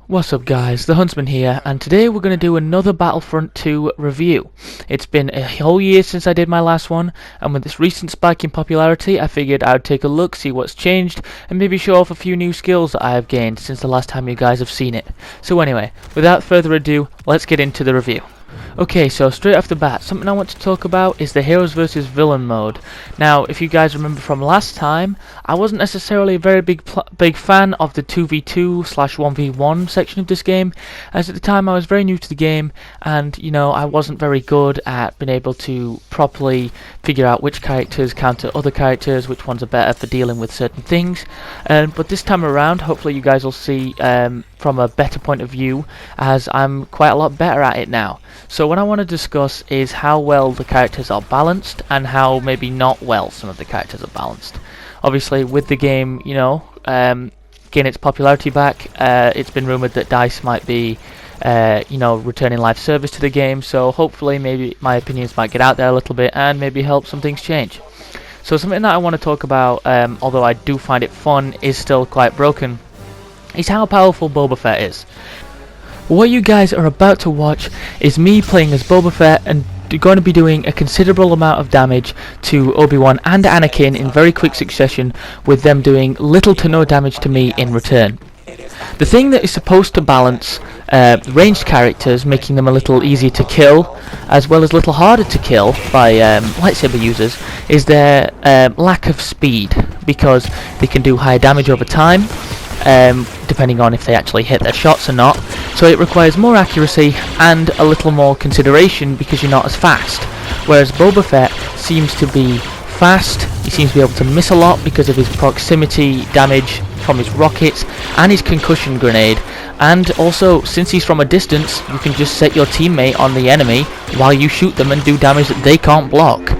What's up guys, the Huntsman here, and today we're going to do another Battlefront 2 review. It's been a whole year since I did my last one, and with this recent spike in popularity I figured I would take a look, see what's changed, and maybe show off a few new skills that I have gained since the last time you guys have seen it. So anyway, without further ado, let's get into the review. Okay, so straight off the bat, something I want to talk about is the Heroes vs Villain mode. Now, if you guys remember from last time, I wasn't necessarily a very big fan of the 2v2/1v1 section of this game, as at the time I was very new to the game, and I wasn't very good at being able to properly figure out which characters counter other characters, which ones are better for dealing with certain things. But this time around, hopefully you guys will see from a better point of view, as I'm quite a lot better at it now. So what I want to discuss is how well the characters are balanced and how maybe not well some of the characters are balanced. Obviously with the game, getting its popularity back, it's been rumoured that DICE might be returning live service to the game, so hopefully maybe my opinions might get out there a little bit and maybe help some things change. So something that I want to talk about, although I do find it fun, is still quite broken, is how powerful Boba Fett is. What you guys are about to watch is me playing as Boba Fett and going to be doing a considerable amount of damage to Obi-Wan and Anakin in very quick succession, with them doing little to no damage to me in return. The thing that is supposed to balance ranged characters, making them a little easier to kill, as well as a little harder to kill by lightsaber users, is their lack of speed, because they can do higher damage over time, depending on if they actually hit their shots or not. So it requires more accuracy and a little more consideration because you're not as fast. Whereas Boba Fett seems to be fast, he seems to be able to miss a lot because of his proximity damage from his rockets and his concussion grenade, and also since he's from a distance you can just set your teammate on the enemy while you shoot them and do damage that they can't block.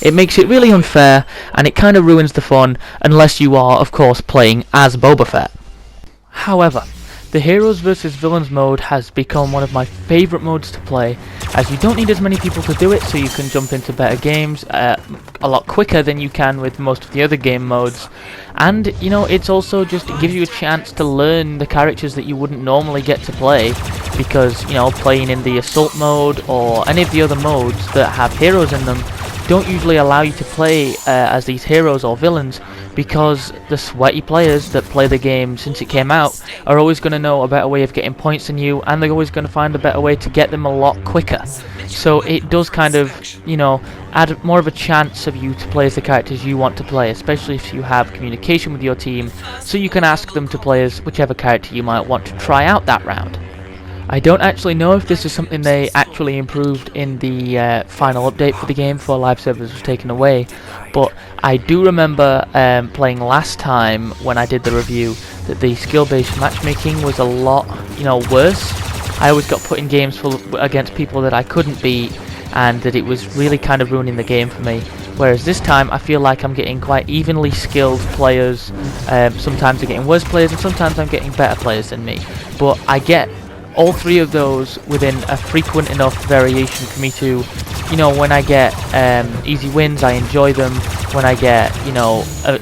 It makes it really unfair, and it kind of ruins the fun unless you are of course playing as Boba Fett. However, the Heroes vs Villains mode has become one of my favourite modes to play, as you don't need as many people to do it, so you can jump into better games a lot quicker than you can with most of the other game modes. And it's also just, it gives you a chance to learn the characters that you wouldn't normally get to play, because playing in the assault mode or any of the other modes that have heroes in them don't usually allow you to play as these heroes or villains, because the sweaty players that play the game since it came out are always going to know a better way of getting points than you, and they're always going to find a better way to get them a lot quicker. So it does kind of, add more of a chance of you to play as the characters you want to play, especially if you have communication with your team, so you can ask them to play as whichever character you might want to try out that round. I don't actually know if this is something they actually improved in the final update for the game before live service was taken away, but I do remember playing last time when I did the review that the skill-based matchmaking was a lot worse. I always got put in games against people that I couldn't beat, and that it was really kind of ruining the game for me. Whereas this time I feel like I'm getting quite evenly skilled players. Sometimes I'm getting worse players and sometimes I'm getting better players than me, but I get all three of those within a frequent enough variation for me to, when I get easy wins, I enjoy them. When I get,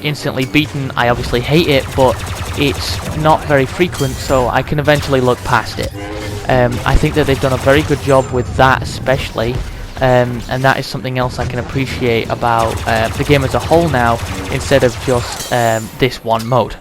instantly beaten, I obviously hate it, but it's not very frequent, so I can eventually look past it. I think that they've done a very good job with that especially, and that is something else I can appreciate about the game as a whole now, instead of just this one mode.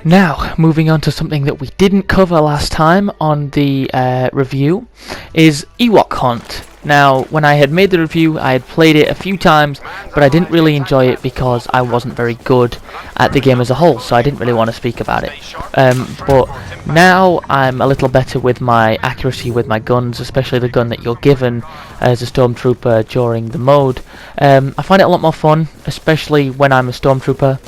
Now, moving on to something that we didn't cover last time on the review, is Ewok Hunt. Now, when I had made the review, I had played it a few times, but I didn't really enjoy it because I wasn't very good at the game as a whole, so I didn't really want to speak about it. But now I'm a little better with my accuracy with my guns, especially the gun that you're given as a stormtrooper during the mode. I find it a lot more fun, especially when I'm a stormtrooper.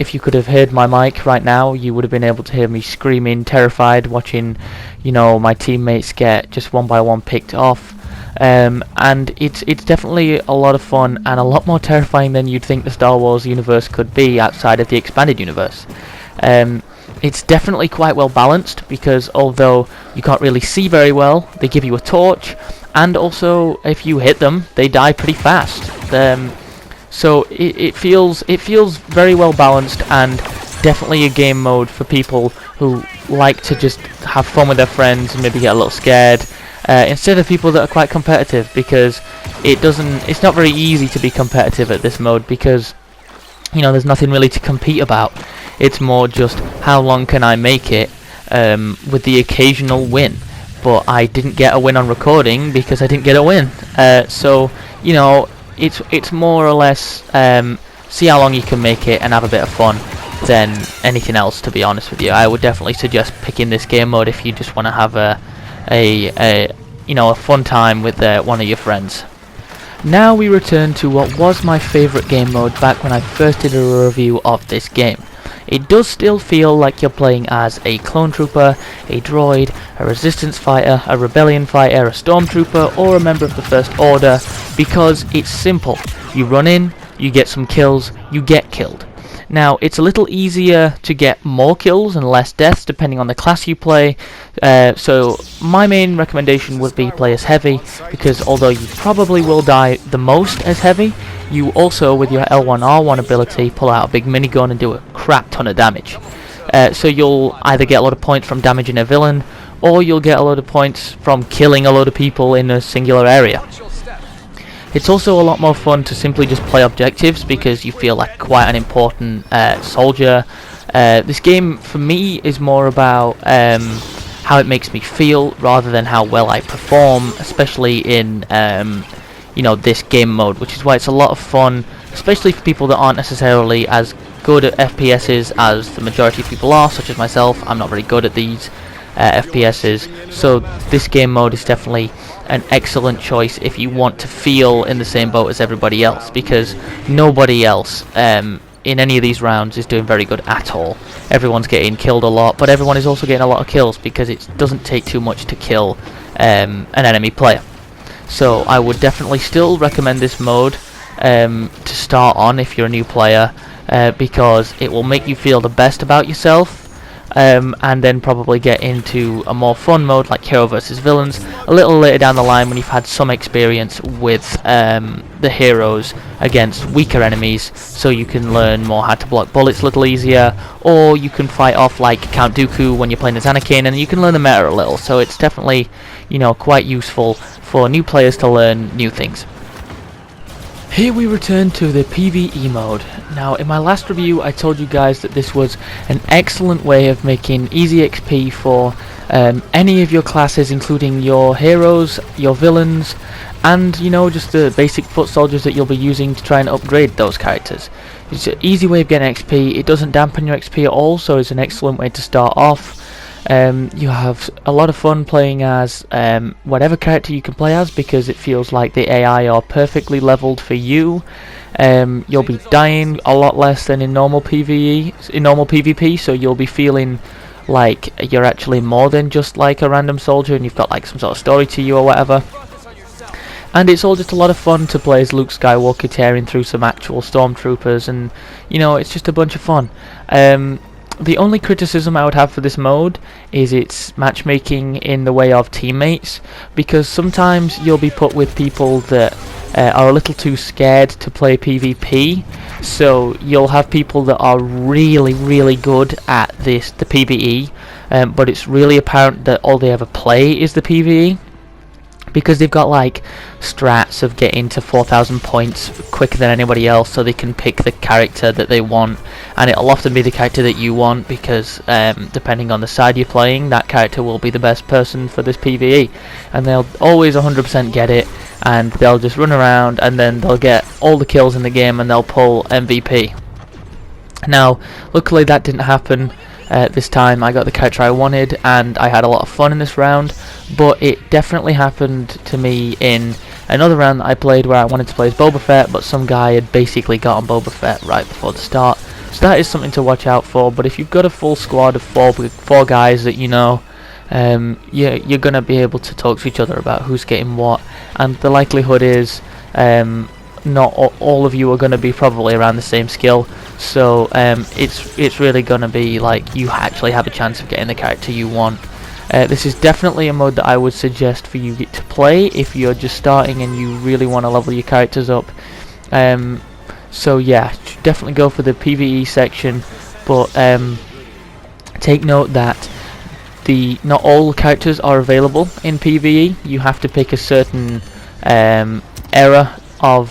If you could have heard my mic right now, you would have been able to hear me screaming, terrified, watching my teammates get just one by one picked off. And it's definitely a lot of fun and a lot more terrifying than you'd think the Star Wars universe could be outside of the expanded universe. It's definitely quite well balanced, because although you can't really see very well, they give you a torch, and also if you hit them they die pretty fast. So it feels very well balanced, and definitely a game mode for people who like to just have fun with their friends and maybe get a little scared, instead of people that are quite competitive, because it's not very easy to be competitive at this mode, because there's nothing really to compete about. It's more just how long can I make it, with the occasional win. But I didn't get a win on recording because I didn't get a win. So it's more or less see how long you can make it and have a bit of fun than anything else, to be honest with you. I would definitely suggest picking this game mode if you just want to have a fun time with one of your friends. Now we return to what was my favourite game mode back when I first did a review of this game. It does still feel like you're playing as a clone trooper, a droid, a resistance fighter, a rebellion fighter, a stormtrooper, or a member of the First Order, because it's simple. You run in, you get some kills, you get killed. Now, it's a little easier to get more kills and less deaths depending on the class you play, so my main recommendation would be play as Heavy, because although you probably will die the most as Heavy, you also, with your L1R1 ability, pull out a big minigun and do a crap ton of damage. So you'll either get a lot of points from damaging a villain, or you'll get a lot of points from killing a load of people in a singular area. It's also a lot more fun to simply just play objectives, because you feel like quite an important soldier. This game, for me, is more about how it makes me feel rather than how well I perform, especially in this game mode, which is why it's a lot of fun, especially for people that aren't necessarily as good at FPSs as the majority of people are, such as myself. I'm not very good at these FPSs, so this game mode is definitely an excellent choice if you want to feel in the same boat as everybody else, because nobody else in any of these rounds is doing very good at all. Everyone's getting killed a lot, but everyone is also getting a lot of kills, because it doesn't take too much to kill an enemy player. So I would definitely still recommend this mode to start on if you're a new player, because it will make you feel the best about yourself, and then probably get into a more fun mode like Hero vs Villains a little later down the line when you've had some experience with the heroes against weaker enemies, so you can learn more how to block bullets a little easier, or you can fight off like Count Dooku when you're playing as Anakin, and you can learn the meta a little. So it's definitely quite useful for new players to learn new things. Here we return to the PvE mode. Now, in my last review I told you guys that this was an excellent way of making easy XP for any of your classes, including your heroes, your villains, and just the basic foot soldiers that you'll be using to try and upgrade those characters. It's an easy way of getting XP. It doesn't dampen your XP at all, so it's an excellent way to start off. You have a lot of fun playing as whatever character you can play as, because it feels like the AI are perfectly leveled for you. You'll be dying a lot less than in normal PvP, so you'll be feeling like you're actually more than just like a random soldier, and you've got like some sort of story to you or whatever. And it's all just a lot of fun to play as Luke Skywalker tearing through some actual stormtroopers, and it's just a bunch of fun. The only criticism I would have for this mode is its matchmaking in the way of teammates, because sometimes you'll be put with people that are a little too scared to play PvP, so you'll have people that are really, really good at the PvE, but it's really apparent that all they ever play is the PvE, because they've got like strats of getting to 4,000 points quicker than anybody else, so they can pick the character that they want, and it'll often be the character that you want, because depending on the side you're playing, that character will be the best person for this PvE, and they'll always 100% get it, and they'll just run around, and then they'll get all the kills in the game, and they'll pull MVP. Now, luckily that didn't happen. This time I got the character I wanted, and I had a lot of fun in this round, but it definitely happened to me in another round that I played where I wanted to play as Boba Fett, but some guy had basically got on Boba Fett right before the start. So that is something to watch out for. But if you've got a full squad of four guys that you're going to be able to talk to each other about who's getting what, and the likelihood is not all of you are going to be probably around the same skill, so it's really going to be like you actually have a chance of getting the character you want. This is definitely a mode that I would suggest for you to play if you're just starting and you really want to level your characters up. So yeah, definitely go for the PvE section, but take note that not all characters are available in PvE. You have to pick a certain era of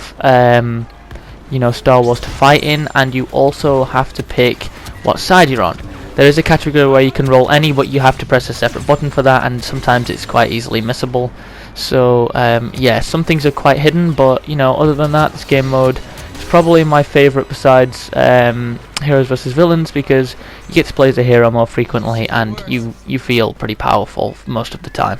Star Wars to fight in, and you also have to pick what side you're on. There is a category where you can roll any, but you have to press a separate button for that, and sometimes it's quite easily missable. So yeah, some things are quite hidden, but other than that, this game mode is probably my favourite besides Heroes vs Villains, because you get to play as a hero more frequently, and you feel pretty powerful most of the time.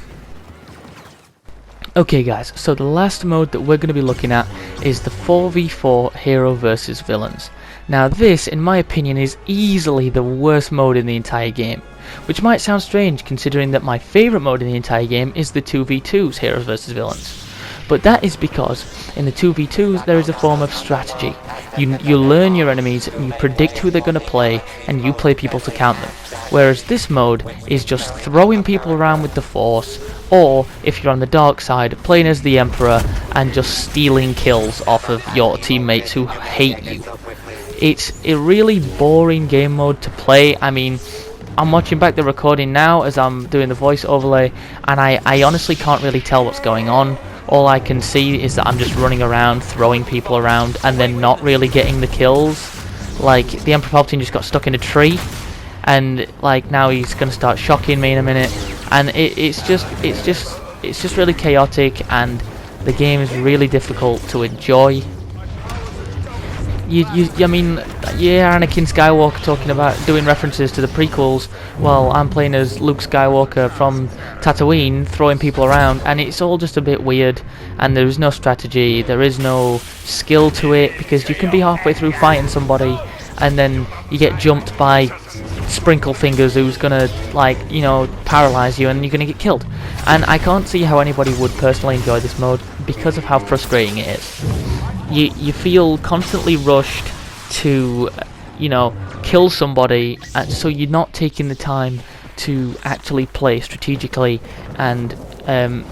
Okay guys, so the last mode that we're going to be looking at is the 4v4 Hero vs Villains. Now this, in my opinion, is easily the worst mode in the entire game, which might sound strange considering that my favourite mode in the entire game is the 2v2s Heroes vs Villains. But that is because in the 2v2s there is a form of strategy. You learn your enemies, and you predict who they're going to play, and you play people to count them. Whereas this mode is just throwing people around with the Force, or if you're on the dark side, playing as the Emperor and just stealing kills off of your teammates who hate you. It's a really boring game mode to play. I mean, I'm watching back the recording now as I'm doing the voice overlay, and I honestly can't really tell what's going on. All I can see is that I'm just running around, throwing people around, and then not really getting the kills. Like, the Emperor Palpatine just got stuck in a tree, and like now he's gonna start shocking me in a minute, and it's just really chaotic, and the game is really difficult to enjoy. I mean, yeah, Anakin Skywalker talking about doing references to the prequels, while I'm playing as Luke Skywalker from Tatooine, throwing people around, and it's all just a bit weird, and there is no strategy, there is no skill to it, because you can be halfway through fighting somebody, and then you get jumped by Sprinkle Fingers who's gonna, like, paralyze you, and you're gonna get killed. And I can't see how anybody would personally enjoy this mode because of how frustrating it is. You feel constantly rushed to, kill somebody, so you're not taking the time to actually play strategically and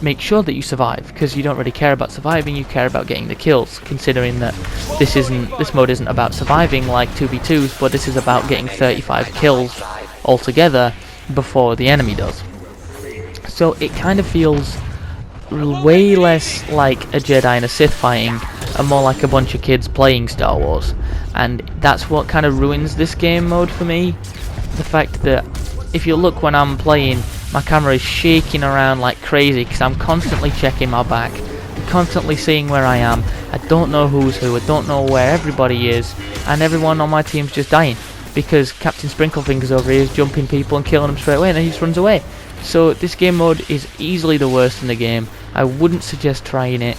make sure that you survive, because you don't really care about surviving, you care about getting the kills, considering that this mode isn't about surviving like 2v2s, but this is about getting 35 kills altogether before the enemy does. So it kind of feels way less like a Jedi and a Sith fighting, and more like a bunch of kids playing Star Wars, and that's what kind of ruins this game mode for me. The fact that if you look when I'm playing, my camera is shaking around like crazy because I'm constantly checking my back, constantly seeing where I am. I don't know who's who, I don't know where everybody is, and everyone on my team's just dying because Captain Sprinklefingers over here is jumping people and killing them straight away, and then he just runs away. So this game mode is easily the worst in the game. I wouldn't suggest trying it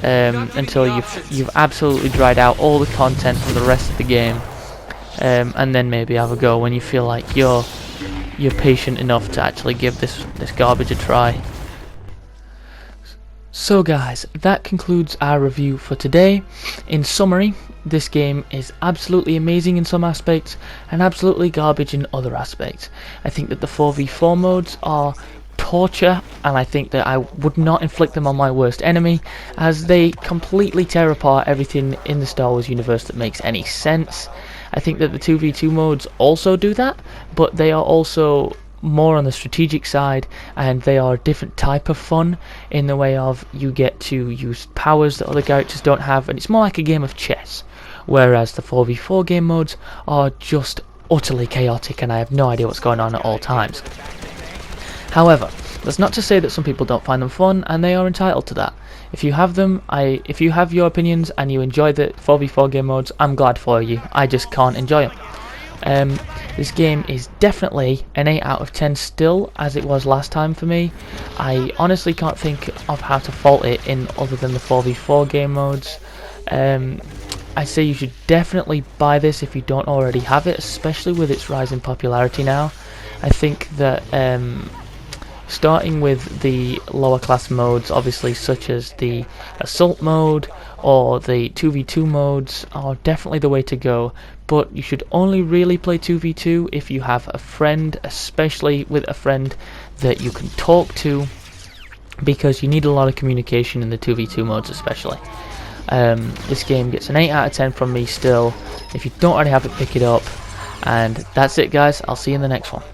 until you've absolutely dried out all the content from the rest of the game, and then maybe have a go when you feel like you're patient enough to actually give this garbage a try. So guys, that concludes our review for today. In summary, this game is absolutely amazing in some aspects and absolutely garbage in other aspects. I think that the 4v4 modes are torture, and I think that I would not inflict them on my worst enemy, as they completely tear apart everything in the Star Wars universe that makes any sense. I think that the 2v2 modes also do that, but they are also more on the strategic side, and they are a different type of fun in the way of you get to use powers that other characters don't have, and it's more like a game of chess, whereas the 4v4 game modes are just utterly chaotic and I have no idea what's going on at all times. However, that's not to say that some people don't find them fun, and they are entitled to that. If you have them, if you have your opinions and you enjoy the 4v4 game modes, I'm glad for you. I just can't enjoy them. This game is definitely an 8 out of 10 still, as it was last time for me. I honestly can't think of how to fault it in other than the 4v4 game modes. I say you should definitely buy this if you don't already have it, especially with its rise in popularity now. I think that starting with the lower class modes, obviously, such as the assault mode or the 2v2 modes, are definitely the way to go, but you should only really play 2v2 if you have a friend, especially with a friend that you can talk to, because you need a lot of communication in the 2v2 modes especially. This game gets an 8 out of 10 from me still. If you don't already have it, pick it up. And that's it guys, I'll see you in the next one.